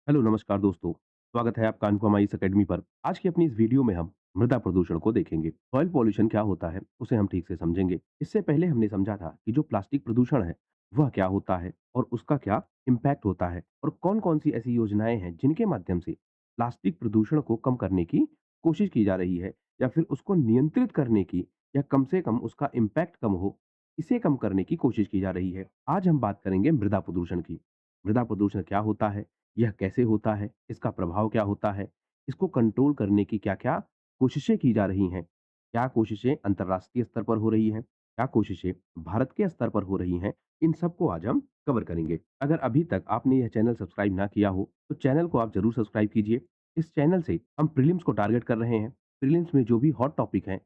Hello नमस्कार दोस्तों। स्वागत है आपका अनुपमा इस अकेडमी पर। आज की अपनी इस वीडियो में हम मृदा प्रदूषण को देखेंगे। सॉइल पॉल्यूशन क्या होता है उसे हम ठीक से समझेंगे। इससे पहले हमने समझा था कि जो प्लास्टिक प्रदूषण है वह क्या होता है और उसका क्या इम्पैक्ट होता है और कौन कौन सी ऐसी योजनाएं हैं जिनके माध्यम से प्लास्टिक प्रदूषण को कम करने की कोशिश की जा रही है या फिर उसको नियंत्रित करने की या कम से कम उसका इम्पैक्ट कम हो, इसे कम करने की कोशिश की जा रही है। आज हम बात करेंगे मृदा प्रदूषण की। मृदा प्रदूषण क्या होता है, यह कैसे होता है, इसका प्रभाव क्या होता है, इसको कंट्रोल करने की क्या-क्या कोशिशें की जा रही हैं, क्या कोशिशें अंतर्राष्ट्रीय स्तर पर हो रही हैं, क्या कोशिशें भारत के स्तर पर हो रही हैं, इन सबको आज हम कवर करेंगे। अगर अभी तक आपने यह चैनल सब्सक्राइब ना किया हो, तो चैनल को आप ज़रूर सब्सक्राइब कीजिए। इस चैनल से हम प्रीलिम्स को टारगेट कर रहे हैं। प्रीलिम्स में जो भी हॉट टॉपिक हैं,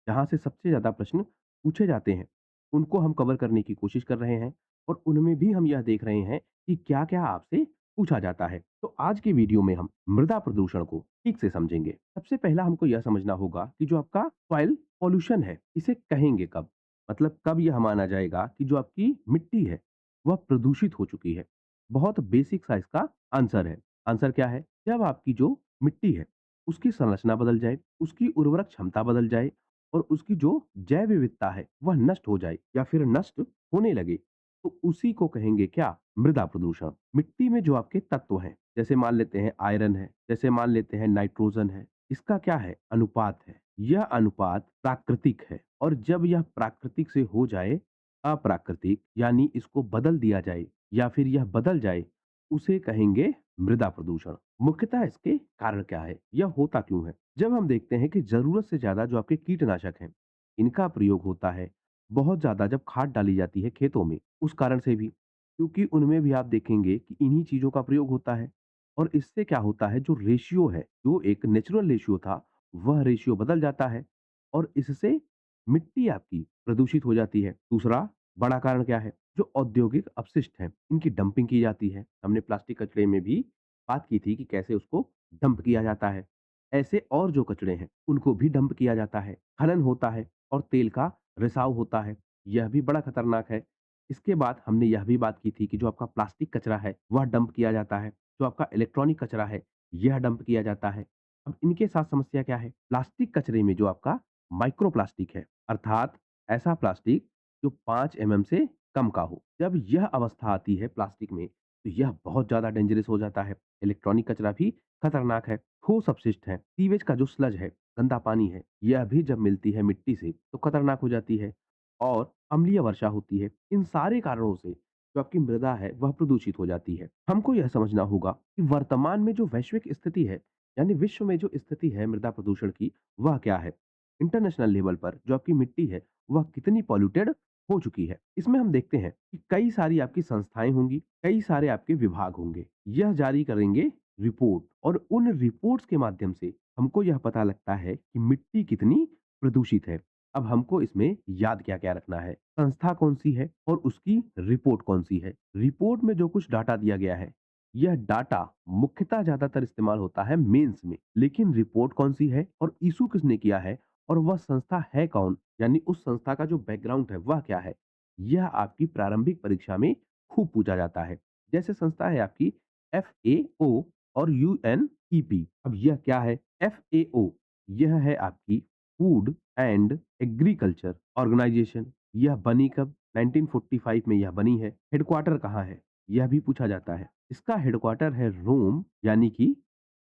जहाँ से सबसे ज़्यादा प्रश्न पूछे जाते हैं, उनको हम कवर करने की कोशिश कर रहे हैं और उनमें भी हम यह देख रहे हैं कि क्या-क्या आपसे पूछा जाता है। तो आज की वीडियो में हम मृदा प्रदूषण को ठीक से समझेंगे। सबसे पहला हमको यह समझना होगा कि जो आपका सॉइल पॉल्यूशन है, इसे कहेंगे कब? मतलब कब यह माना जाएगा कि जो आपकी मिट्टी है, वह प्रदूषित हो चुकी है? बहुत बेसिक सा इसका आंसर है। आंसर क्या है? जब आपकी जो मिट्टी है, उसकी संरचना बदल जाए, उसकी उर्वरक क्षमता बदल जाए और उसकी जो जैव विविधता है, वह नष्ट हो जाए या फिर नष्ट होने लगे, तो उसी को कहेंगे क्या? मृदा प्रदूषण। मिट्टी में जो आपके तत्व हैं, जैसे मान लेते हैं आयरन है, जैसे मान लेते हैं नाइट्रोजन है, इसका क्या है? अनुपात है। यह अनुपात प्राकृतिक है और जब यह प्राकृतिक से हो जाए अप्राकृतिक, यानी इसको बदल दिया जाए या फिर यह बदल जाए, उसे कहेंगे मृदा प्रदूषण। मुख्यतः इसके कारण क्या है? यह होता क्यों है? जब हम देखते हैं कि जरूरत से ज्यादा जो आपके कीटनाशक हैं, इनका प्रयोग होता है, बहुत ज्यादा जब खाद डाली जाती है खेतों में, उस कारण से भी, क्योंकि उनमें भी आप देखेंगे कि इन्हीं चीज़ों का प्रयोग होता है और इससे क्या होता है, जो रेशियो है, जो एक नेचुरल रेशियो था, वह रेशियो बदल जाता है और इससे मिट्टी आपकी प्रदूषित हो जाती है। दूसरा बड़ा कारण क्या है? जो औद्योगिक अपशिष्ट हैं, इनकी डंपिंग की जाती है। हमने प्लास्टिक कचरे में भी बात की थी कि कैसे उसको डंप किया जाता है। ऐसे और जो कचरे हैं, उनको भी डंप किया जाता है। खनन होता है और तेल का रिसाव होता है। यह भी बड़ा खतरनाक है। इसके बाद हमने यह भी बात की थी कि जो आपका प्लास्टिक कचरा है, वह डंप किया जाता है। जो आपका इलेक्ट्रॉनिक कचरा है, यह डंप किया जाता है। अब इनके साथ समस्या क्या है? प्लास्टिक कचरे में जो आपका माइक्रो प्लास्टिक है, अर्थात ऐसा प्लास्टिक जो 5 एमएम से कम का हो। जब यह अवस्था आती है प्लास्टिक में, तो यह बहुत ज़्यादा डेंजरस हो जाता है। इलेक्ट्रॉनिक कचरा भी खतरनाक है। ठोस अपशिष्ट है, सीवेज का जो स्लज है, गंदा पानी है, यह भी जब मिलती है मिट्टी से, तो खतरनाक हो जाती है। और अम्लीय वर्षा होती है। इन सारे कारणों से जो आपकी मृदा है वह प्रदूषित हो जाती है। हमको यह समझना होगा कि वर्तमान में जो वैश्विक स्थिति है, यानी विश्व में जो स्थिति है मृदा प्रदूषण की, वह क्या है? इंटरनेशनल लेवल पर जो आपकी मिट्टी है वह कितनी पॉल्यूटेड हो चुकी है। इसमें हम देखते हैं कि कई सारी आपकी संस्थाएं होंगी, कई सारे आपके विभाग होंगे। यह जारी करेंगे रिपोर्ट और उन रिपोर्ट्स के माध्यम से हमको यह पता लगता है कि मिट्टी कितनी प्रदूषित है। अब हमको इसमें याद क्या-क्या रखना है? संस्था कौन-सी है और उसकी रिपोर्ट कौन-सी है? रिपोर्ट में जो कुछ डाटा दिया गया है, यह डाटा मुख्यतः ज़्यादातर इस्तेमाल होता है मेंस में। लेकिन रिपोर्ट कौन-सी है और इश्यू किसने किया है और वह संस्था है कौन? यानी उस संस्था का जो बैकग्राउंड है वह क्या है? यह आपकी प्रारंभिक परीक्षा में खूब पूछा जाता है। जैसे संस्था है आपकी एफएओ और यूएनईपी। अब यह क्या है? एफएओ यह है आपकी फूड एंड एग्रीकल्चर ऑर्गेनाइजेशन। यह बनी कब? 1945 में यह बनी है। हेडक्वार्टर कहाँ है? यह भी पूछा जाता है। इसका हेडक्वार्टर है रोम, यानी कि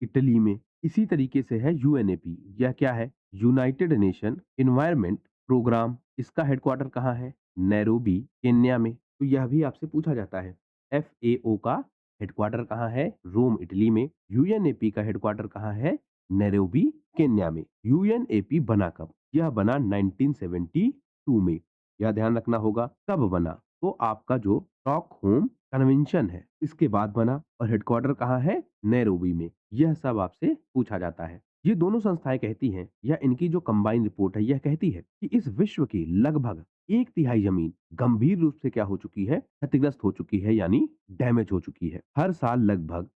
इटली में। इसी तरीके से है यूएनएपी। यह क्या है? United Nation Environment Programme. इसका हेडक्वार्टर कहाँ है? नैरोबी, केन्या में। तो यह भी आपसे पूछा जाता है। एफएओ का हेडक्वार्टर कहाँ है? रोम, इटली में। यूएनएपी का हेडक्वार्टर कहाँ है? नैरोबी, केन्या में। यूएनएपी बना कब? यह बना 1972 में। यह ध्यान रखना होगा कब बना। तो आपका जो स्टॉकहोम कन्वेंशन है, इसके बाद बना और हेडक्वार्टर कहाँ है? नैरोबी में। यह सब आपसे पूछा जाता है। ये दोनों संस्थाएं कहती हैं, या इनकी जो कंबाइन रिपोर्ट है यह कहती है कि इस विश्व की लगभग एक तिहाई जमीन गंभीर रूप से क्या हो चुकी है? क्षतिग्रस्त हो चुकी है, यानी डैमेज हो चुकी है। हर साल लगभग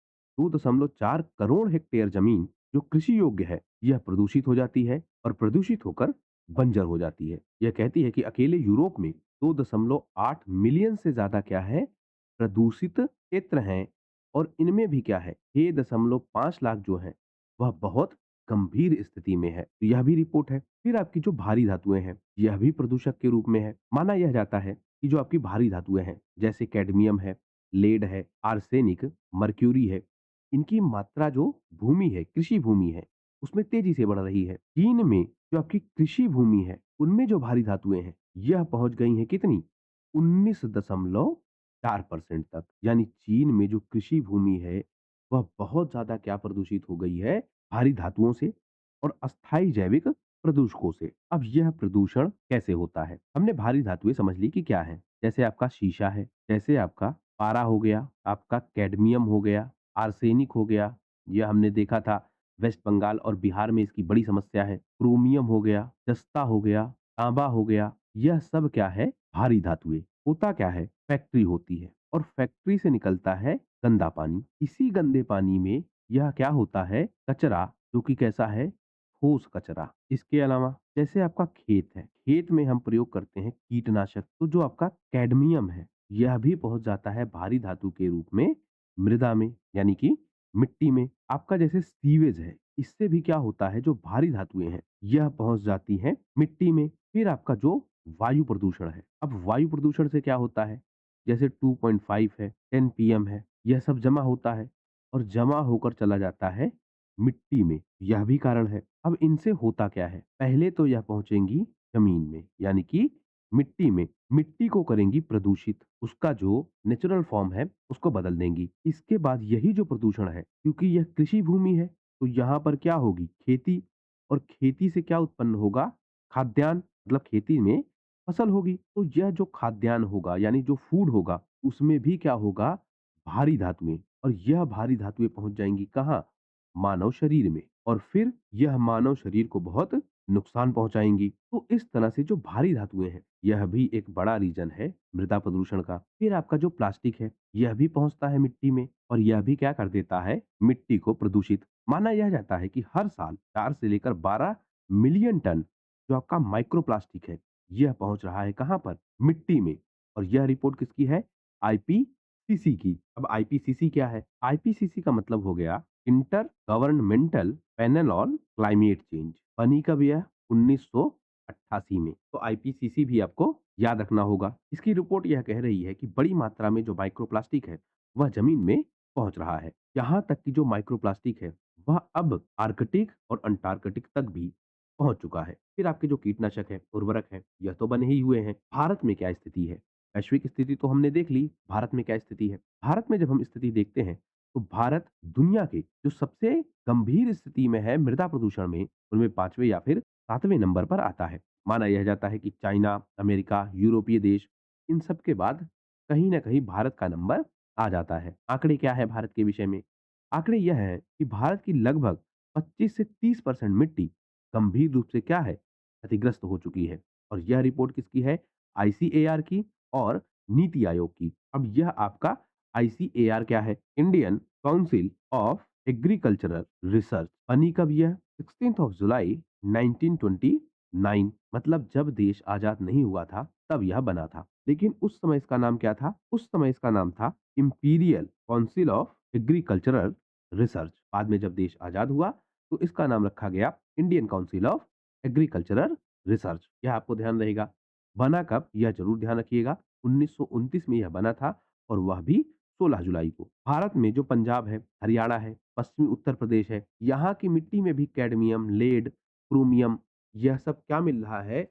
2.4 करोड़ हेक्टेयर जमीन जो कृषि योग्य है, यह प्रदूषित हो जाती है और प्रदूषित होकर बंजर हो जाती है। यह कहती है कि अकेले यूरोप में 2.8 मिलियन से ज्यादा क्या है? प्रदूषित क्षेत्र हैं और इनमें भी क्या है 6.5 लाख जो है वह बहुत गंभीर स्थिति में है। तो यह भी रिपोर्ट है। फिर आपकी जो भारी धातुएं हैं यह भी प्रदूषक के रूप में है। माना यह जाता है कि जो आपकी भारी धातुएं हैं जैसे कैडमियम है, लेड है, आर्सेनिक, मर्क्यूरी है, इनकी मात्रा जो भूमि है, कृषि भूमि है, उसमें तेजी से बढ़ रही है। चीन में जो आपकी कृषि भूमि है उनमें जो भारी धातुएं हैं यह पहुंच गई हैं कितनी 19.4% तक। यानी चीन में जो कृषि भूमि है वह बहुत ज्यादा क्या प्रदूषित हो गई है भारी धातुओं से और अस्थाई जैविक प्रदूषकों से। अब यह प्रदूषण कैसे होता है? हमने भारी धातुएं समझ ली कि क्या है, जैसे आपका शीशा है, जैसे आपका पारा हो गया, आपका कैडमियम हो गया, आर्सेनिक हो गया, यह हमने देखा था वेस्ट बंगाल और बिहार में इसकी बड़ी समस्या है। क्रोमियम हो गया, जस्ता हो गया, तांबा हो गया, यह सब क्या है भारी धातुएं। होता क्या है फैक्ट्री होती है और फैक्ट्री से निकलता है गंदा पानी। इसी गंदे पानी में यह क्या होता है कचरा, जो कि कैसा है ठोस कचरा। इसके अलावा जैसे आपका खेत है, खेत में हम प्रयोग करते हैं कीटनाशक, तो जो आपका कैडमियम है यह भी पहुंच जाता है भारी धातु के रूप में मृदा में, यानी कि मिट्टी में। आपका जैसे सीवेज है, इससे भी क्या होता है जो भारी धातुएं हैं यह पहुंच जाती हैं मिट्टी में। फिर आपका जो वायु प्रदूषण है, अब वायु प्रदूषण से क्या होता है जैसे 2.5 है, 10 पीएम है, यह सब जमा होता है और जमा होकर चला जाता है मिट्टी में। यह भी कारण है। अब इनसे होता क्या है, पहले तो यह पहुंचेंगी जमीन में यानी कि मिट्टी में, मिट्टी को करेंगी प्रदूषित, उसका जो नेचुरल फॉर्म है उसको बदल देंगी। इसके बाद यही जो प्रदूषण है, क्योंकि यह कृषि भूमि है तो यहाँ पर क्या होगी खेती, और खेती से क्या उत्पन्न होगा खाद्यान्न, मतलब खेती में फसल होगी। तो यह जो खाद्यान्न होगा यानी जो फूड होगा उसमें भी क्या होगा भारी धातुएं, और यह भारी धातुएं पहुंच जाएंगी कहाँ मानव शरीर में, और फिर यह मानव शरीर को बहुत नुकसान पहुंचाएंगी। तो इस तरह से जो भारी धातुएं हैं यह भी एक बड़ा रीजन है मृदा प्रदूषण का। फिर आपका जो प्लास्टिक है यह भी पहुंचता है मिट्टी में और यह भी क्या कर देता है मिट्टी को प्रदूषित। माना यह जाता है कि हर साल 4 से लेकर 12 मिलियन टन जो आपका माइक्रो प्लास्टिक है यह पहुंच रहा है कहां पर मिट्टी में। और यह रिपोर्ट किसकी है आईपीसीसी की। अब आईपीसीसी क्या है, आईपीसीसी का मतलब हो गया inter governmental panel on climate change. बनी कब यह 1988 में। तो आईपीसीसी भी आपको याद रखना होगा। इसकी रिपोर्ट यह कह रही है कि बड़ी मात्रा में जो माइक्रोप्लास्टिक है वह जमीन में पहुंच रहा है। यहाँ तक कि जो माइक्रोप्लास्टिक है वह अब आर्कटिक और अंटार्कटिक तक भी पहुंच चुका है। फिर आपके जो कीटनाशक है, उर्वरक है, यह तो बने ही हुए हैं। भारत में क्या स्थिति है, वैश्विक स्थिति तो हमने देख ली, भारत में क्या स्थिति है। भारत में जब हम स्थिति देखते हैं तो भारत दुनिया के जो सबसे गंभीर स्थिति में है मृदा प्रदूषण में, उनमें 5वें या फिर 7वें नंबर पर आता है। माना यह जाता है कि चाइना, अमेरिका, यूरोपीय देश, इन सब के बाद कहीं ना कहीं भारत का नंबर आ जाता है। आंकड़े क्या है भारत के विषय में, आंकड़े यह है कि भारत की लगभग 25 से 30% मिट्टी गंभीर रूप से क्या है क्षतिग्रस्त हो चुकी है। और यह रिपोर्ट किसकी है आईसीएआर की और नीति आयोग की। अब यह आपका आईसीएआर क्या है Indian council of agricultural research. बनी कब यह 16 ऑफ जुलाई 1929, मतलब जब देश आजाद नहीं हुआ था तब यह बना था। लेकिन उस समय इसका नाम क्या था, उस समय इसका नाम था imperial council of agricultural research. बाद में जब देश आजाद हुआ तो इसका नाम रखा गया Indian council of agricultural research. यह आपको ध्यान रहेगा। बना कब यह जरूर ध्यान रखिएगा 1929 में यह बना था और वह भी 16 जुलाई को। भारत में जो पंजाब है, हरियाणा है, पश्चिमी उत्तर प्रदेश है, यहाँ की मिट्टी में भी कैडमियम, लेड, क्रोमियम, यह सब क्या मिल रहा है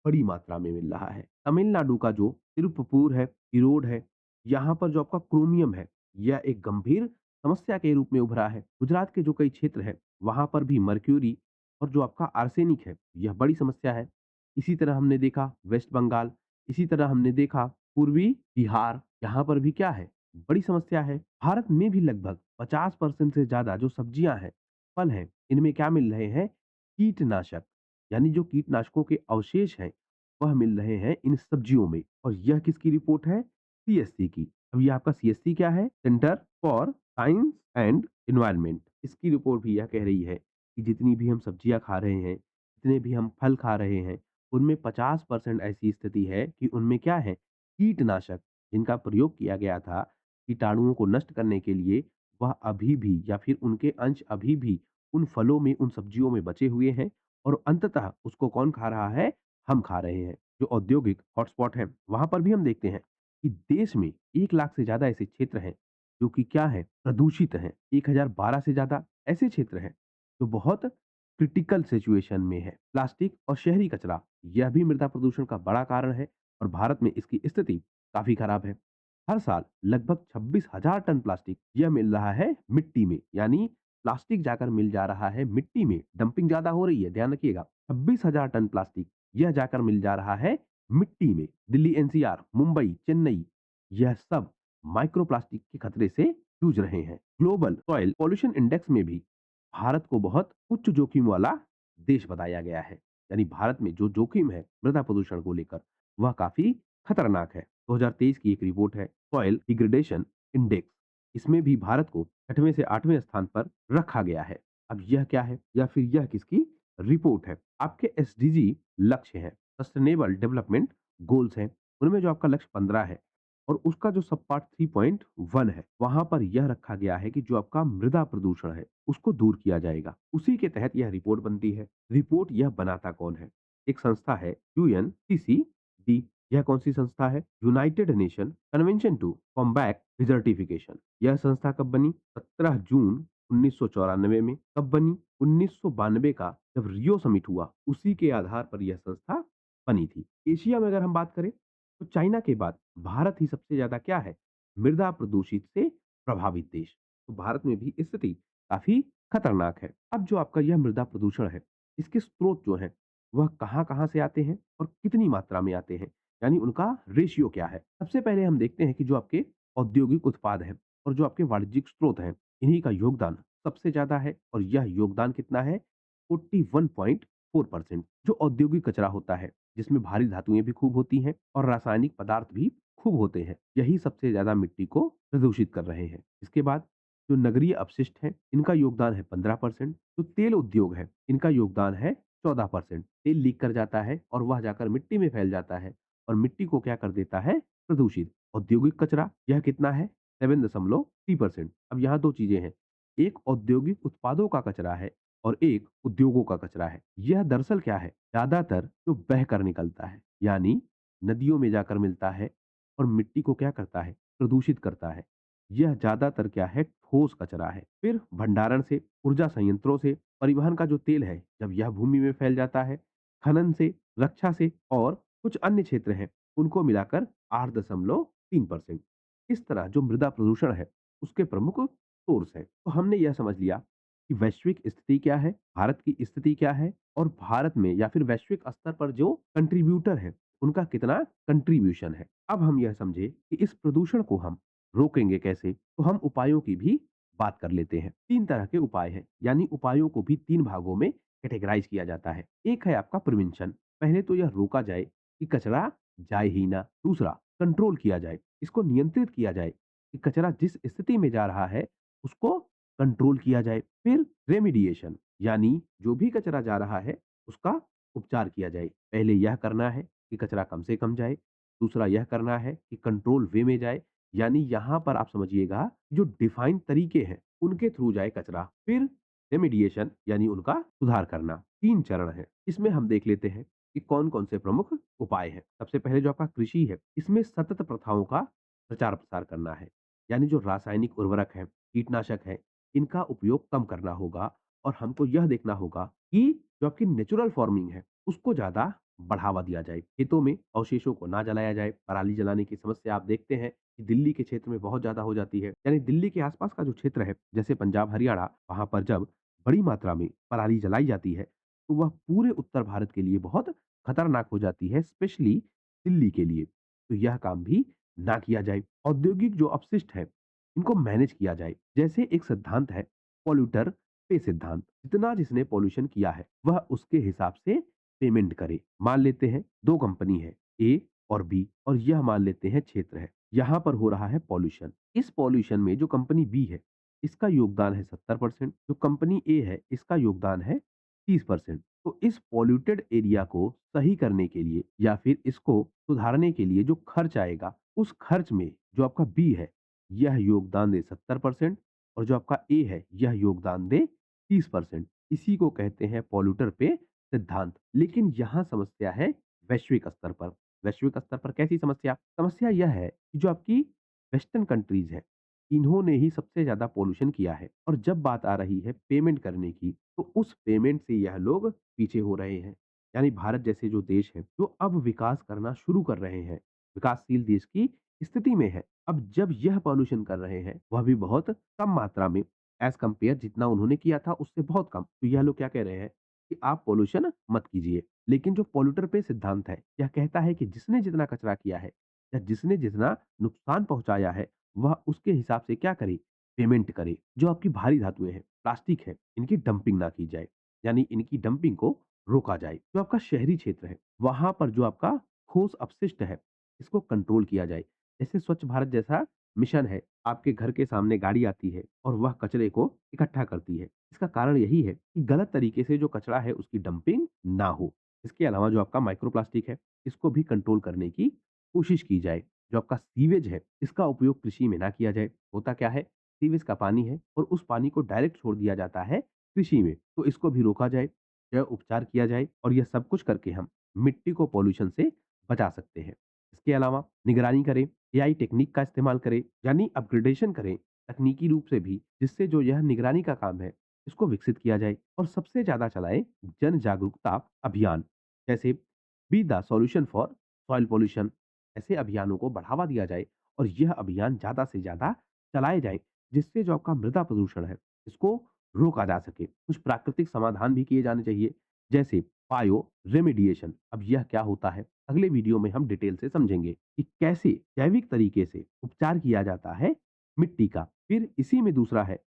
बड़ी मात्रा में मिल रहा है। तमिलनाडु का जो तिरुपपुर है, इरोड है, यहाँ पर जो आपका क्रोमियम है यह एक गंभीर समस्या के रूप में उभरा है। गुजरात के जो कई क्षेत्र है वहां पर भी मर्क्यूरी और जो आपका आर्सेनिक है यह बड़ी समस्या है। इसी तरह हमने देखा वेस्ट बंगाल, इसी तरह हमने देखा पूर्वी बिहार, यहाँ पर भी क्या है बड़ी समस्या है। भारत में भी लगभग 50% से ज्यादा जो सब्जियां हैं, फल हैं, इनमें क्या मिल रहे हैं कीटनाशक, यानी जो कीटनाशकों के अवशेष हैं वह मिल रहे हैं इन सब्जियों में। और यह किसकी रिपोर्ट है सीएससी की। अब ये आपका सीएससी क्या है centre for science and environment. इसकी रिपोर्ट भी यह कह रही है कि जितनी भी हम सब्जियां खा रहे हैं, जितने भी हम फल खा रहे हैं, उनमें 50% ऐसी स्थिति है कि उनमें क्या है कीटनाशक, जिनका प्रयोग किया गया था कीटाणुओं को नष्ट करने के लिए, वह अभी भी या फिर उनके अंश अभी भी उन फलों में, उन सब्जियों में बचे हुए हैं और अंततः उसको कौन खा रहा है? हम खा रहे हैं। जो औद्योगिक हॉटस्पॉट हैं, वहाँ पर भी हम देखते हैं कि देश में 1 लाख से ज़्यादा ऐसे क्षेत्र हैं, जो कि क्या हैं? प्रदूषित हैं। 1012 से ज़्यादा ऐसे क्षेत्र हैं, जो बहुत क्रिटिकल सिचुएशन में है। प्लास्टिक और शहरी कचरा, यह भी मृदा प्रदूषण का बड़ा कारण है और भारत में इसकी स्थिति काफ़ी खराब है। हर साल लगभग 26,000 टन प्लास्टिक यह मिल रहा है मिट्टी में, यानी प्लास्टिक जाकर मिल जा रहा है मिट्टी में, डंपिंग ज़्यादा हो रही है, ध्यान रखिएगा। 26,000 टन प्लास्टिक यह जाकर मिल जा रहा है मिट्टी में। दिल्ली एनसीआर, मुंबई, चेन्नई, यह सब माइक्रो प्लास्टिक के खतरे से जूझ रहे हैं। ग्लोबल सॉइल पॉल्यूशन इंडेक्स में भी भारत को बहुत उच्च जोखिम वाला देश बताया गया है। यानी भारत में जो जोखिम है मृदा प्रदूषण को लेकर, वह काफ़ी खतरनाक है। 2023 की एक रिपोर्ट है सॉइल डिग्रेडेशन इंडेक्स, इसमें भी भारत को 6वें से 8वें स्थान पर रखा गया है। अब यह क्या है या फिर यह किसकी रिपोर्ट है? आपके एसडीजी लक्ष्य हैं, सस्टेनेबल डेवलपमेंट गोल्स हैं, उनमें जो आपका लक्ष्य 15 है और उसका जो सब पार्ट 3.1 है, वहाँ पर यह रखा गया है कि जो आपका मृदा प्रदूषण है, उसको दूर किया जाएगा। उसी के तहत यह रिपोर्ट बनती है। रिपोर्ट यह बनाता कौन है? एक संस्था है यूएनसीसीडी। यह कौन-सी संस्था है? United Nation Convention to Combat Desertification. यह संस्था कब बनी? 17 जून 1994 में। कब बनी? 1992 का जब रियो समिट हुआ, उसी के आधार पर यह संस्था बनी थी। एशिया में अगर हम बात करें, तो चाइना के बाद भारत ही सबसे ज़्यादा क्या है? मृदा प्रदूषित से प्रभावित देश। तो भारत में भी स्थिति काफ़ी खतरनाक है। अब जो आपका यह मृदा प्रदूषण है, इसके स्रोत जो हैं, वह कहाँ-कहाँ से आते हैं और कितनी मात्रा में आते हैं? यानी उनका रेशियो क्या है? सबसे पहले हम देखते हैं कि जो आपके औद्योगिक उत्पाद हैं और जो आपके वाणिज्यिक स्रोत हैं, इन्हीं का योगदान सबसे ज़्यादा है और यह योगदान कितना है? 41.4%। जो औद्योगिक कचरा होता है, जिसमें भारी धातुएँ भी खूब होती हैं और रासायनिक पदार्थ भी खूब होते हैं, यही सबसे ज़्यादा मिट्टी को प्रदूषित कर रहे हैं। इसके बाद जो नगरीय अपशिष्ट हैं, इनका योगदान है 15%। जो तेल उद्योग है, इनका योगदान है 14%। तेल लीक कर जाता है और वह जाकर मिट्टी में फैल जाता है और मिट्टी को क्या कर देता है? प्रदूषित। औद्योगिक कचरा यह कितना है? 7.3%। अब यहाँ 2 चीज़ें हैं, एक औद्योगिक उत्पादों का कचरा है और एक उद्योगों का कचरा है। यह दरअसल क्या है? ज़्यादातर जो बहकर निकलता है, यानी नदियों में जाकर मिलता है और मिट्टी को क्या करता है? प्रदूषित करता है। यह ज़्यादातर क्या है? ठोस कचरा है। फिर भंडारण से, ऊर्जा संयंत्रों से, परिवहन का जो तेल है, जब यह भूमि में फैल जाता है, खनन से, रक्षा से और कुछ अन्य क्षेत्र हैं, उनको मिलाकर 8.3%। इस तरह जो मृदा प्रदूषण है, उसके प्रमुख सोर्स हैं। तो हमने यह समझ लिया कि वैश्विक स्थिति क्या है, भारत की स्थिति क्या है और भारत में या फिर वैश्विक स्तर पर जो कंट्रीब्यूटर हैं, उनका कितना कंट्रीब्यूशन है। अब हम यह समझे कि इस प्रदूषण को हम रोकेंगे कैसे, तो हम उपायों की भी बात कर लेते हैं। 3 तरह के उपाय हैं, यानी उपायों को भी 3 भागों में कैटेगराइज किया जाता है। एक है आपका प्रिवेंशन, पहले तो यह रोका जाए कि कचरा जाए ही ना। दूसरा, कंट्रोल किया जाए, इसको नियंत्रित किया जाए कि कचरा जिस स्थिति में जा रहा है, उसको कंट्रोल किया जाए। फिर रेमिडिएशन, यानी जो भी कचरा जा रहा है, उसका उपचार किया जाए। पहले यह करना है कि कचरा कम से कम जाए, दूसरा यह करना है कि कंट्रोल वे में जाए, यानी यहाँ पर आप समझिएगा जो डिफाइंड तरीके हैं, उनके थ्रू जाए कचरा। फिर रेमिडिएशन यानी उनका सुधार करना। 3 चरण हैं। इसमें हम देख लेते हैं कि कौन-कौन से प्रमुख उपाय हैं। सबसे पहले जो आपका कृषि है, इसमें सतत प्रथाओं का प्रचार-प्रसार करना है। यानी जो रासायनिक उर्वरक हैं, कीटनाशक हैं, इनका उपयोग कम करना होगा और हमको यह देखना होगा कि जो आपकी नेचुरल फार्मिंग है, उसको ज़्यादा बढ़ावा दिया जाए। खेतों में अवशेषों को ना जलाया जाए। पराली जलाने की समस्या आप देखते हैं कि दिल्ली के क्षेत्र में बहुत ज़्यादा हो जाती है। यानी दिल्ली के आस-पास का जो क्षेत्र है, जैसे पंजाब, हरियाणा, वहाँ पर जब बड़ी मात्रा में पराली जलाई जाती है, तो वह पूरे उत्तर भारत के लिए बहुत खतरनाक हो जाती है, स्पेशली दिल्ली के लिए। तो यह काम भी ना किया जाए। औद्योगिक जो अपशिष्ट है, इनको मैनेज किया जाए। जैसे एक सिद्धांत है पॉल्यूटर पे सिद्धांत। जितना जिसने पॉल्यूशन किया है, वह उसके हिसाब से पेमेंट करे। मान लेते हैं 2 कंपनी है, ए और बी और यह मान लेते हैं क्षेत्र है। यहाँ पर हो रहा है पॉल्यूशन। इस पॉल्यूशन में जो कंपनी बी है, इसका योगदान है 70%, जो कंपनी ए है, इसका योगदान है 30%। तो इस पॉल्यूटेड एरिया को सही करने के लिए या फिर इसको सुधारने के लिए जो खर्च आएगा, उस खर्च में जो आपका बी है, यह योगदान दे 70% और जो आपका ए है यह योगदान दे 30%। इसी को कहते हैं पॉल्यूटर पे सिद्धांत। लेकिन यहाँ समस्या है वैश्विक स्तर पर। वैश्विक स्तर पर कैसी समस्या? समस्या यह है कि जो आपकी वेस्टर्न कंट्रीज है, इन्होंने ही सबसे ज्यादा पॉल्यूशन किया है, और जब बात आ रही है पेमेंट करने की, तो उस पेमेंट से यह लोग पीछे हो रहे हैं। यानी भारत जैसे जो देश है, जो अब विकास करना शुरू कर रहे हैं, विकासशील देश की स्थिति में है, अब जब यह पॉल्यूशन कर रहे हैं, वह भी बहुत कम मात्रा में, एज कंपेयर जितना उन्होंने किया था उससे बहुत कम, तो यह लोग क्या कह रहे हैं कि आप पॉल्यूशन मत कीजिए। लेकिन जो पॉल्यूटर पे सिद्धांत है, यह कहता है कि जिसने जितना कचरा किया है या जिसने जितना नुकसान पहुंचाया है, वह उसके हिसाब से क्या करे, पेमेंट करे। जो आपकी भारी धातुएं हैं, प्लास्टिक है, इनकी डंपिंग ना की जाए, यानी इनकी डंपिंग को रोका जाए। जो आपका शहरी क्षेत्र है, वहां पर जो आपका ठोस अपशिष्ट है, इसको कंट्रोल किया जाए। जैसे स्वच्छ भारत जैसा मिशन है, आपके घर के सामने गाड़ी आती है और वह कचरे को इकट्ठा करती है। इसका कारण यही है कि गलत तरीके से जो कचरा है उसकी डंपिंग ना हो। इसके अलावा जो आपका माइक्रोप्लास्टिक है, इसको भी कंट्रोल करने की कोशिश की जाए। जो आपका सीवेज है, इसका उपयोग कृषि में ना किया जाए। होता क्या है, सीवेज का पानी है और उस पानी को डायरेक्ट छोड़ दिया जाता है कृषि में, तो इसको भी रोका जाए, यह उपचार किया जाए, और यह सब कुछ करके हम मिट्टी को पॉल्यूशन से बचा सकते हैं। इसके अलावा निगरानी करें, एआई टेक्निक का इस्तेमाल करें, यानी अपग्रेडेशन करें तकनीकी रूप से भी, जिससे जो यह निगरानी का काम है इसको विकसित किया जाए। और सबसे ज्यादा चलाएं जन जागरूकता अभियान, जैसे be the solution for soil pollution. ऐसे अभियानों को बढ़ावा दिया जाए और यह अभियान ज्यादा से ज्यादा चलाए जाए, जिससे जो आपका मृदा प्रदूषण है इसको रोका जा सके। कुछ प्राकृतिक समाधान भी किए जाने चाहिए, जैसे बायो रेमेडिएशन। अब यह क्या होता है, अगले वीडियो में हम डिटेल से समझेंगे कि कैसे जैविक तरीके से उपचार किया जाता है मिट्टी का। फिर इसी में दूसरा है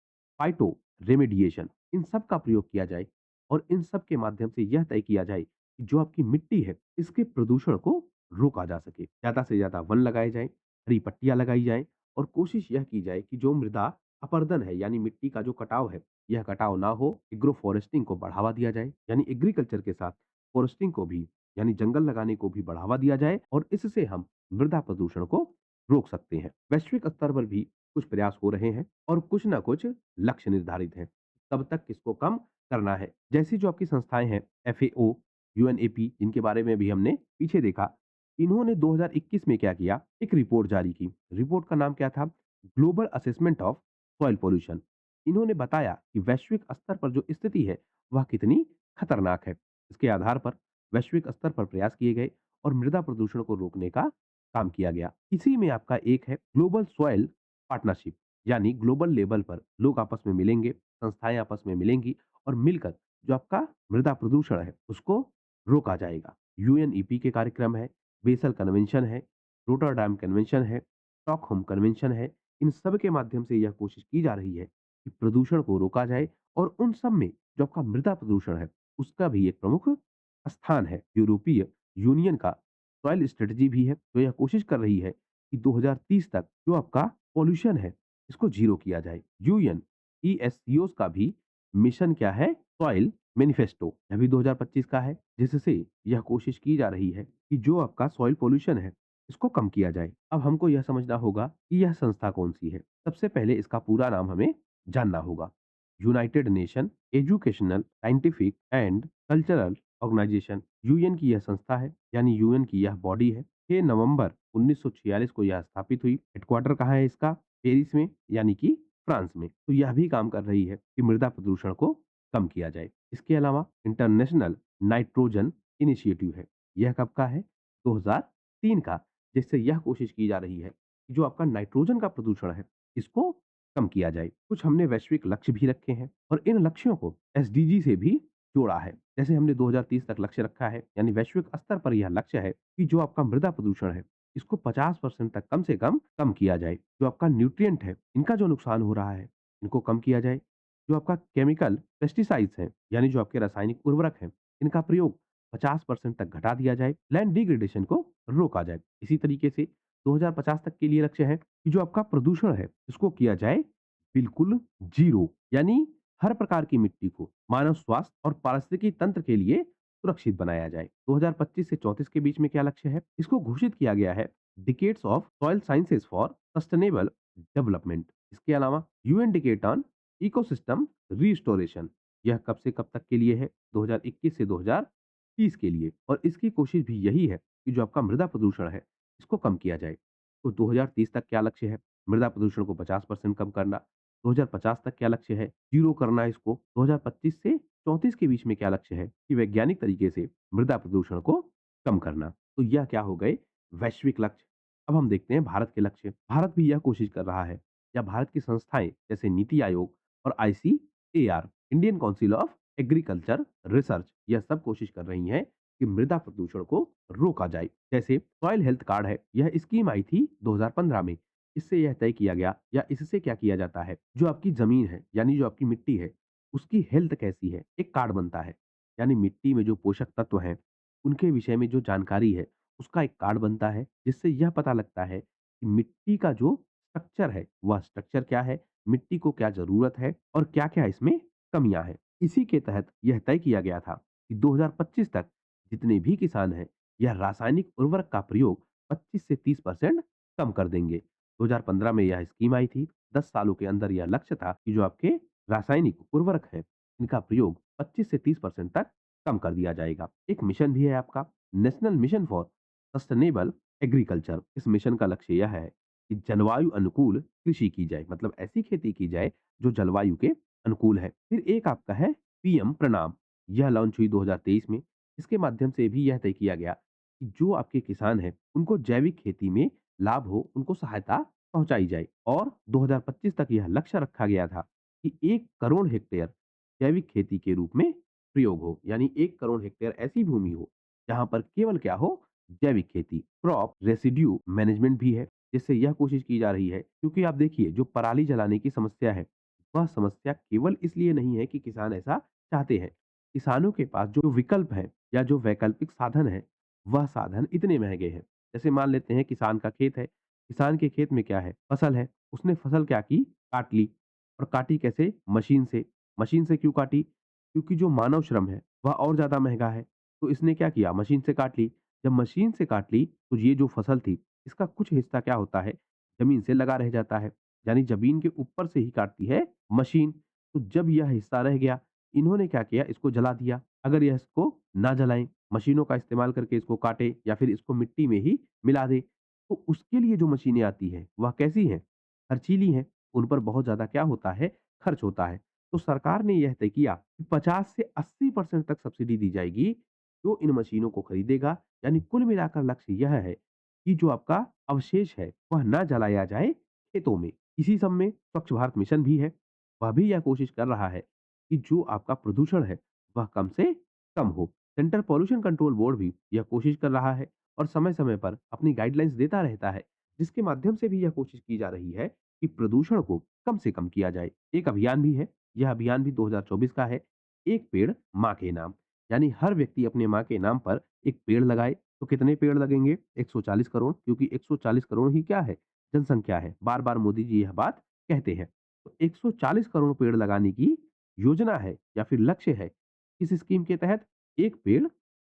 फाइटो रेमेडिएशन। इन सब का प्रयोग किया जाए और इन सब के माध्यम से यह तय किया जाए कि जो आपकी मिट्टी है इसके प्रदूषण को रोका जा सके। ज्यादा से ज्यादा वन लगाए जाएं, हरी पट्टियां लगाई जाएं, और कोशिश यह की जाए कि जो मृदा अपरदन है, यानी मिट्टी का जो कटाव है, यह कटाव ना हो। एग्रो फॉरेस्टिंग को बढ़ावा दिया जाए, यानी एग्रीकल्चर के साथ फॉरेस्टिंग को भी, यानी जंगल लगाने को भी बढ़ावा दिया जाए, और इससे हम मृदा प्रदूषण को रोक सकते हैं। वैश्विक स्तर पर भी कुछ प्रयास हो रहे हैं और कुछ ना कुछ लक्ष्य निर्धारित हैं, तब तक किसको कम करना है। जैसी जो आपकी संस्थाएं हैं, एफएओ, यूएनएपी, जिनके बारे में भी हमने पीछे देखा, इन्होंने 2021 में क्या किया, एक रिपोर्ट जारी की। रिपोर्ट का नाम क्या था, global assessment of soil pollution. इन्होंने बताया कि वैश्विक स्तर पर जो स्थिति है वह कितनी खतरनाक है। इसके आधार पर वैश्विक स्तर पर प्रयास किए गए और मृदा प्रदूषण को रोकने का काम किया गया। इसी में आपका एक है ग्लोबल सॉइल पार्टनरशिप, यानी ग्लोबल लेवल पर लोग आपस में मिलेंगे, संस्थाएं आपस में मिलेंगी और मिलकर जो आपका मृदा प्रदूषण है उसको रोका जाएगा। यूएनईपी के कार्यक्रम है, बेसल कन्वेंशन है, रोटरडैम कन्वेंशन है, स्टॉकहोम कन्वेंशन है। इन सब के माध्यम से यह कोशिश की जा रही है कि प्रदूषण को रोका जाए, और उन सब में जो आपका मृदा प्रदूषण है उसका भी एक प्रमुख स्थान है। यूरोपीय यूनियन का सॉइल स्ट्रेटजी भी है, जो यह कोशिश कर रही है कि 2030 तक जो आपका पॉल्यूशन है इसको जीरो किया जाए। यूएन ईएससीओ का भी मिशन क्या है, सॉइल मैनिफेस्टो, यह भी 2025 का है, जिससे यह कोशिश की जा रही है कि जो आपका सॉइल पॉल्यूशन है इसको कम किया जाए। अब हमको यह समझना होगा कि यह संस्था कौन सी है। सबसे पहले इसका पूरा नाम हमें जानना होगा। United Nation Educational Scientific and Cultural Organisation, UN की यह संस्था है, यानी यूएन की यह बॉडी है। 6 नवंबर 1946 को यह स्थापित हुई। हेडक्वार्टर कहाँ है इसका, पेरिस में, यानी कि फ्रांस में। तो यह भी काम कर रही है कि मृदा प्रदूषण को कम किया जाए। इसके अलावा इंटरनेशनल नाइट्रोजन इनिशिएटिव है, यह कब का है, 2003 का, जिससे यह कोशिश की जा रही है कि जो आपका नाइट्रोजन का प्रदूषण है इसको कम किया जाए। कुछ हमने वैश्विक लक्ष्य भी रखे हैं और इन लक्ष्यों को एसडीजी से भी जोड़ा है। जैसे हमने 2030 तक लक्ष्य रखा है, यानी वैश्विक स्तर पर यह लक्ष्य है कि जो आपका मृदा प्रदूषण है इसको 50% तक कम से कम किया जाए। जो आपका न्यूट्रिएंट है, इनका जो नुकसान हो रहा है इनको कम किया जाए। जो आपका केमिकल पेस्टिसाइड्स हैं, यानी जो आपके रासायनिक उर्वरक हैं, इनका प्रयोग 50% तक घटा दिया जाए। लैंड डिग्रेडेशन को रोका जाए। इसी तरीके से 2050 तक के लिए लक्ष्य है कि जो आपका प्रदूषण है इसको किया जाए बिल्कुल जीरो, यानी हर प्रकार की मिट्टी को मानव स्वास्थ्य और पारिस्थितिकी तंत्र के लिए सुरक्षित बनाया जाए। 2025 से 34 के बीच में क्या लक्ष्य है, इसको घोषित किया गया है decades of soil sciences for sustainable development. इसके अलावा you indicate on ecosystem restoration, यह कब से कब तक के लिए है? 2021 से 2030 के लिए, और इसकी कोशिश भी यही है कि जो आपका मृदा प्रदूषण है इसको कम किया जाए। तो 2030 तक क्या लक्ष्य है? मृदा प्रदूषण को 50% कम करना। 2050 तक क्या लक्ष्य है? जीरो करना है इसको। 2025 से 34 के बीच में क्या लक्ष्य है? कि वैज्ञानिक तरीके से मृदा प्रदूषण को कम करना। तो यह क्या हो गए वैश्विक लक्ष्य। अब हम देखते हैं भारत के लक्ष्य। भारत भी यह कोशिश कर रहा है, या भारत की संस्थाएं जैसे नीति आयोग और ICAR, Indian council of agriculture research, यह सब कोशिश कर रही हैं कि मृदा प्रदूषण को रोका जाए। जैसे सॉइल हेल्थ कार्ड है, यह स्कीम आई थी 2015 में। इससे यह तय किया गया, या इससे क्या किया जाता है, जो आपकी जमीन है यानी जो आपकी मिट्टी है उसकी हेल्थ कैसी है, एक कार्ड बनता है। यानी मिट्टी में जो पोषक तत्व हैं उनके विषय में जो जानकारी है उसका एक कार्ड बनता है, जिससे यह पता लगता है कि मिट्टी का जो स्ट्रक्चर है वह स्ट्रक्चर क्या है, मिट्टी को क्या जरूरत है और क्या क्या इसमें कमियां हैं। इसी के तहत यह तय किया गया था कि 2025 तक जितने भी किसान हैं यह रासायनिक उर्वरक का प्रयोग 25 से 30% कम कर देंगे। 2015 में यह स्कीम आई थी। 10 सालों के अंदर यह लक्ष्य था कि जो आपके रासायनिक उर्वरक है इनका प्रयोग 25 से 30% तक कम कर दिया जाएगा। एक मिशन भी है आपका, national mission for sustainable agriculture. इस मिशन का लक्ष्य यह है कि जलवायु अनुकूल कृषि की जाए, मतलब ऐसी खेती की जाए जो जलवायु के अनुकूल है। फिर एक आपका है पीएम प्रणाम, यह लॉन्च हुई 2023 में। इसके माध्यम से भी यह तय किया गया कि जो आपके किसान हैं उनको जैविक खेती में लाभ हो, उनको सहायता पहुंचाई जाए। और 2025 तक यह लक्ष्य रखा गया था कि 1 करोड़ हेक्टेयर जैविक खेती के रूप में प्रयोग हो, यानी 1 करोड़ हेक्टेयर ऐसी भूमि हो जहां पर केवल क्या हो, जैविक खेती। क्रॉप रेसिड्यू मैनेजमेंट भी है, जिससे यह कोशिश की जा रही है, क्योंकि आप देखिए जो पराली जलाने की समस्या है वह समस्या केवल इसलिए नहीं है कि किसान ऐसा चाहते हैं। किसानों के पास जो विकल्प है या जो वैकल्पिक साधन है वह साधन इतने महंगे हैं। जैसे मान लेते हैं किसान का खेत है, किसान के खेत में क्या है, फसल है, उसने फसल क्या की, काट ली। और काटी कैसे? मशीन से। मशीन से क्यों काटी? क्योंकि जो मानव श्रम है वह और ज्यादा महंगा है। तो इसने क्या किया, मशीन से काट ली। जब मशीन से काट ली तो ये जो फसल थी इसका कुछ हिस्सा क्या होता है, जमीन से लगा रह जाता है। यानी जमीन के ऊपर से ही काटती है मशीन। तो जब यह हिस्सा रह गया, इन्होंने क्या किया, इसको जला दिया। अगर यह इसको ना जलाएं, मशीनों का इस्तेमाल करके इसको काटे या फिर इसको मिट्टी में ही मिला दे, तो उसके लिए जो मशीनें आती हैं वह कैसी हैं, खर्चीली हैं। उन पर बहुत ज्यादा क्या होता है, खर्च होता है। तो सरकार ने यह तय किया कि 50 से 80% तक सब्सिडी दी जाएगी जो इन मशीनों को खरीदेगा। यानी कुल मिलाकर लक्ष्य यह है कि जो आपका अवशेष है वह ना जलाया जाए खेतों में। इसी सब में स्वच्छ भारत मिशन भी है, वह भी यह कोशिश कर रहा है कि जो आपका प्रदूषण है वह कम से कम हो। सेंट्रल पॉल्यूशन कंट्रोल बोर्ड भी यह कोशिश कर रहा है और समय समय पर अपनी गाइडलाइंस देता रहता है, जिसके माध्यम से भी यह कोशिश की जा रही है कि प्रदूषण को कम से कम किया जाए। एक अभियान भी है, यह अभियान भी 2024 का है, एक पेड़ माँ के नाम। यानी हर व्यक्ति अपने माँ के नाम पर एक पेड़ लगाए। तो कितने पेड़ लगेंगे? 140 करोड़, क्योंकि 140 करोड़ ही क्या है, जनसंख्या है। बार बार मोदी जी यह बात कहते हैं। तो 140 करोड़ पेड़ लगाने की योजना है या फिर लक्ष्य है इस स्कीम के तहत, एक पेड़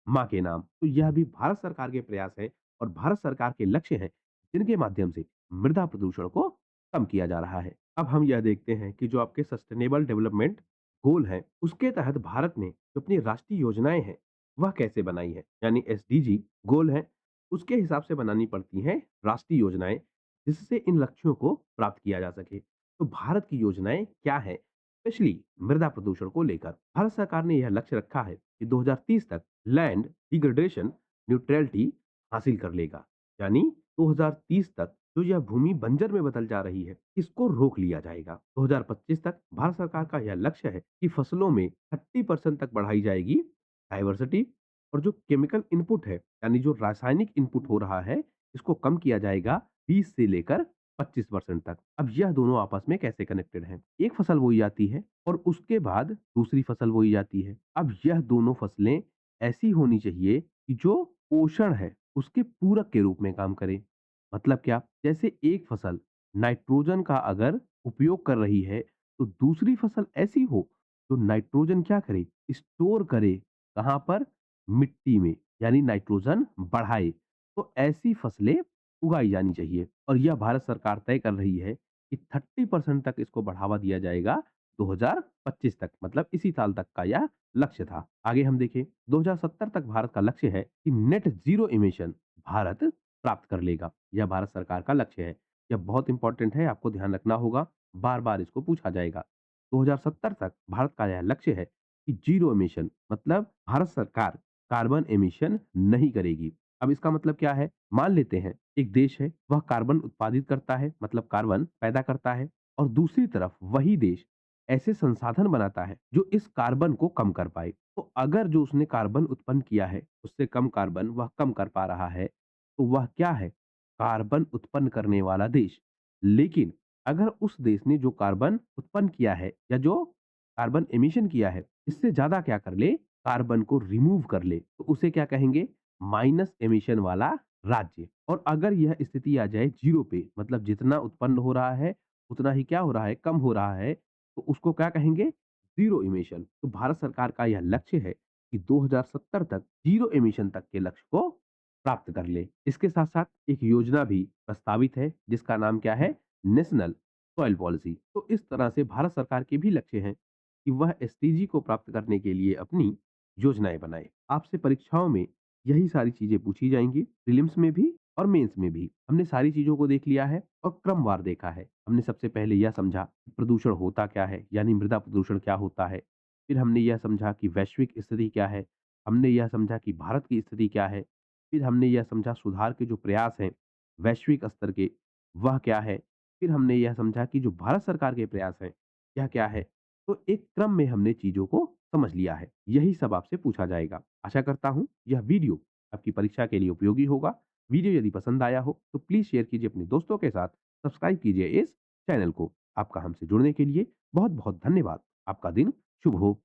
माँ के नाम। तो यह भी भारत सरकार के प्रयास है और भारत सरकार के लक्ष्य हैं, जिनके माध्यम से मृदा प्रदूषण को कम किया जा रहा है। अब हम यह देखते हैं कि जो आपके सस्टेनेबल डेवलपमेंट गोल हैं, उसके तहत भारत ने जो अपनी राष्ट्रीय योजनाएं हैं वह कैसे बनाई है, यानी एसडीजी गोल है, उसके हिसाब से बनानी पड़ती हैं राष्ट्रीय योजनाएं, जिससे इन लक्ष्यों को प्राप्त किया जा सके। तो भारत की योजनाएं क्या है, स्पेशली मृदा प्रदूषण को लेकर भारत सरकार ने यह लक्ष्य रखा है कि 2030 तक लैंड डिग्रेडेशन न्यूट्रलिटी हासिल कर लेगा। यानी 2030 तक जो यह भूमि बंजर में बदल जा रही है इसको रोक लिया जाएगा। 2025 तक भारत सरकार का यह लक्ष्य है कि फसलों में 30% तक बढ़ाई जाएगी डाइवर्सिटी, और जो केमिकल इनपुट है यानी जो रासायनिक इनपुट हो रहा है इसको कम किया जाएगा 20 से लेकर 25% तक। अब यह दोनों आपस में कैसे कनेक्टेड हैं? एक फसल बोई जाती है और उसके बाद दूसरी फसल बोई जाती है। अब यह दोनों फसलें ऐसी होनी चाहिए कि जो पोषण है उसके पूरक के रूप में काम करे। मतलब क्या? जैसे एक फसल नाइट्रोजन का अगर उपयोग कर रही है तो दूसरी फसल ऐसी हो जो नाइट्रोजन क्या करे, स्टोर करे। कहाँ पर? मिट्टी में, यानी नाइट्रोजन बढ़ाए। तो ऐसी फसलें उगाई जानी चाहिए और यह भारत सरकार तय कर रही है कि 30% तक इसको बढ़ावा दिया जाएगा 2025 तक, मतलब इसी साल तक का यह लक्ष्य था। आगे हम देखें, 2070 तक भारत का लक्ष्य है कि नेट ज़ीरो इमिशन भारत प्राप्त कर लेगा। यह भारत सरकार का लक्ष्य है। यह बहुत इंपॉर्टेंट है, आपको ध्यान रखना होगा, बार-बार इसको पूछा जाएगा। 2070 तक भारत का यह लक्ष्य है कि ज़ीरो इमिशन, मतलब भारत सरकार कार्बन एमिशन नहीं करेगी। अब इसका मतलब क्या है? मान लेते हैं एक देश है, वह कार्बन उत्पादित करता है, मतलब कार्बन पैदा करता है, और दूसरी तरफ वही देश ऐसे संसाधन बनाता है जो इस कार्बन को कम कर पाए। तो अगर जो उसने कार्बन उत्पन्न किया है, उससे कम कार्बन वह कम कर पा रहा है, तो वह क्या है? कार्बन उत्पन्न करने वाला देश। लेकिन अगर उस देश ने जो कार्बन उत्पन्न किया है या जो कार्बन एमिशन किया है, इससे ज़्यादा क्या कर ले? कार्बन को रिमूव कर ले, तो उसे क्या कहेंगे? माइनस एमिशन वाला राज्य। और अगर यह स्थिति आ जाए ज़ीरो पे, मतलब जितना उत्पन्न हो रहा है, उतना ही क्या हो रहा है? कम हो रहा है, तो उसको क्या कहेंगे? Zero emission. तो भारत सरकार का यह लक्ष्य है कि 2070 तक ज़ीरो इमिशन तक के लक्ष्य को प्राप्त कर ले। इसके साथ-साथ एक योजना भी प्रस्तावित है, जिसका नाम क्या है? National soil policy. तो इस तरह से भारत सरकार के भी लक्ष्य हैं कि वह एसडीजी को प्राप्त करने के लिए अपनी योजनाएँ बनाए। आपसे परीक्षाओं में यही सारी चीज़ें पूछी जाएँगी, प्रीलिम्स में भी और मेंस में भी। हमने सारी चीज़ों को देख लिया है और क्रमवार देखा है। हमने सबसे पहले यह समझा कि प्रदूषण होता क्या है, यानी मृदा प्रदूषण क्या होता है। फिर हमने यह समझा कि वैश्विक स्थिति क्या है। हमने यह समझा कि भारत की स्थिति क्या है। फिर हमने यह समझा सुधार के जो प्रयास हैं वैश्विक स्तर के, वह क्या है। फिर हमने यह समझा कि जो भारत सरकार के प्रयास हैं, यह क्या है। तो एक क्रम में हमने चीज़ों को समझ लिया है। यही सब आपसे पूछा जाएगा। आशा करता हूँ यह वीडियो आपकी परीक्षा के लिए उपयोगी होगा। वीडियो यदि पसंद आया हो तो प्लीज़ शेयर कीजिए अपने दोस्तों के साथ, सब्सक्राइब कीजिए इस चैनल को। आपका हमसे जुड़ने के लिए बहुत-बहुत धन्यवाद। आपका दिन शुभ हो।